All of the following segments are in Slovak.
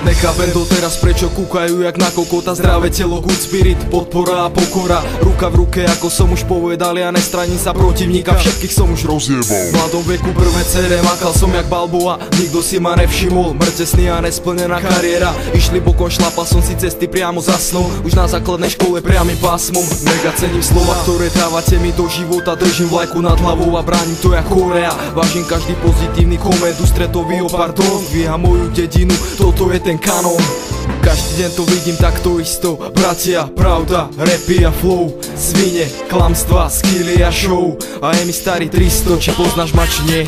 Nechápem doteraz, prečo kúkajú jak na kokota. Zdravé telo, good spirit, podpora a pokora. Ruka v ruke, ako som už povedal, ja nestraním sa protivníka, všetkých som už rozjebal. V mladom veku prvé CD makal som jak Balboa, nikto si ma nevšimol, mŕtesný a nesplnená kariéra. Išli bokom, šlapal som si cesty priamo za snou, už na základnej škole priamym pásmom. Mega cením slova, ktoré dávate mi do života, držím vlajku nad hlavou a bránim to jak Korea. Vážim každý pozitívny koment, ústretový pardon, dvíha moju dedinu, toto je ten kanón. Každý deň to vidím takto isto, bratia, pravda, rapy a flow, svine, klamstva, skilly a show. A je mi starý 300, či poznáš ma či nie.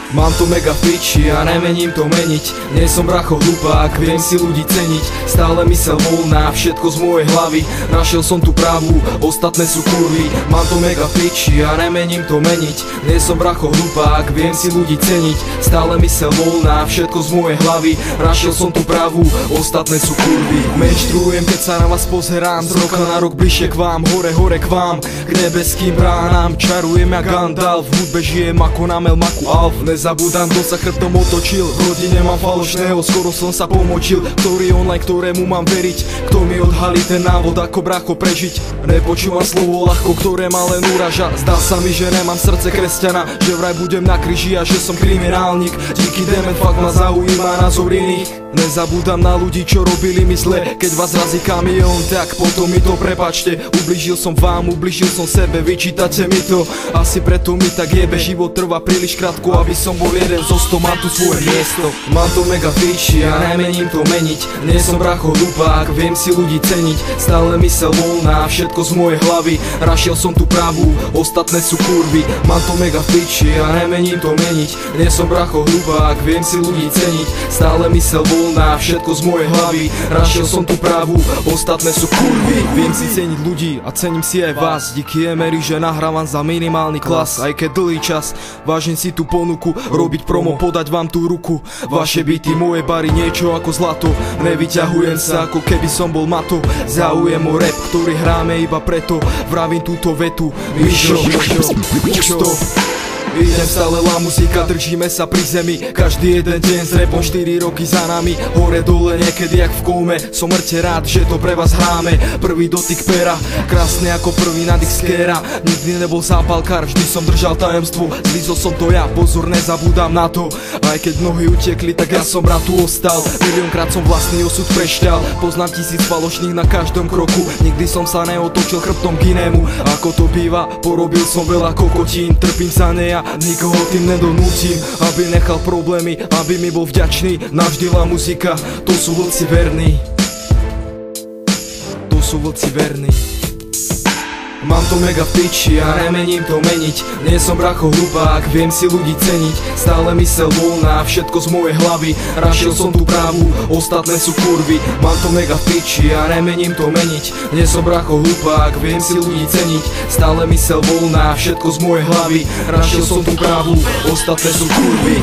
Mám to mega v piči a nemením to meniť. Nie som bracho hlupák, viem si ľudí ceniť. Stále mysel voľná, všetko z mojej hlavy. Našiel som tu pravú, ostatné sú kurvy. Mám to mega v piči a nemením to meniť. Nie som bracho hlupák, viem si ľudí ceniť. Stále mysel voľná, všetko z mojej hlavy. Našiel som tu pravú, ostatné sú kurvy. Menštrujem, keď sa na vás pozerám, z roka na rok bližšie k vám, hore hore k vám, k nebeským bránám. Čarujem jak Gandalf, v hudbe žijem ako na Melmaku Alf. Nezabúdam, kto sa chrbtom otočil, v rodine mám falošného, skoro som sa pomočil. Ktorý online, ktorému mám veriť, kto mi odhalí ten návod, ako bracho prežiť. Nepočúvam slovo ľahko, ktoré ma len uraža. Zdá sa mi, že nemám srdce kresťana, že vraj budem na kríži a že som kriminálnik. Díky demen, fakt ma zaujíma názor iných. Nezabúdam na ľudí, čo robili mi zle. Keď vás razí kamión, tak potom mi to prepačte. Ublížil som vám, ublížil som sebe, vyčítate mi to. Asi preto mi tak jebe, život trvá príliš krátko, aby som bol jeden zo 100, mám tu svoje miesto. Mám to mega fiči a nemením to meniť. Nie som bracho hlupák, viem si ľudí ceniť. Stále mysel voľná, všetko z mojej hlavy. Našiel som tu pravú, ostatné sú kurvy. Mám to mega fiči a nemením to meniť. Nie som bracho hlupák, viem si ľudí ceniť. Stále mysel voľná, všetko z mojej hlavy. Našiel som tu pravú, ostatné sú kurvy. Viem si ceniť ľudí a cením si aj vás. Díky Emery, že nahrávam za minimálny klas. Aj keď dlhý čas, vážim si tú ponuku, robiť promo, podať vám tú ruku. Vaše byty, moje bary, niečo ako zlato. Nevyťahujem sa, ako keby som bol mato. Záujem o rap, ktorý hráme iba preto. Vravím túto vetu, Mišo, idem stále la muzika, držíme sa pri zemi. Každý jeden deň s rapom, 4 roky za nami. Hore dole, niekedy jak v kóme. Som mŕte rád, že to pre vás hráme. Prvý dotyk pera, krásne ako prvý nadych skéra. Nikdy nebol zápalkár, vždy som držal tajomstvo. Zlízol som to ja, pozor, nezabúdam na to. Aj keď mnohí utekli, tak ja som rád tu ostal. Miliónkrát som vlastný osud prešťal. Poznám 1000 falošných na každom kroku. Nikdy som sa neotočil chrbtom k inému. Ako to býva, porobil som veľa kokotín. Trpím za ne a nikoho tým nedonútim, aby nechal problémy, aby mi bol vďačný. Navždy la muzika, to sú vlci verní. To sú vlci verní. Mám to mega v piči a nemením to meniť. Nie som bracho hlupák, viem si ľudí ceniť. Stále mysel voľná, všetko z mojej hlavy. Našiel som tú pravú, ostatné sú kurvy. Mám to mega v piči a nemením to meniť. Nie som bracho hlupák, viem si ľudí ceniť. Stále mysel voľná, všetko z mojej hlavy. Našiel som tú pravú, ostatné sú kurvy.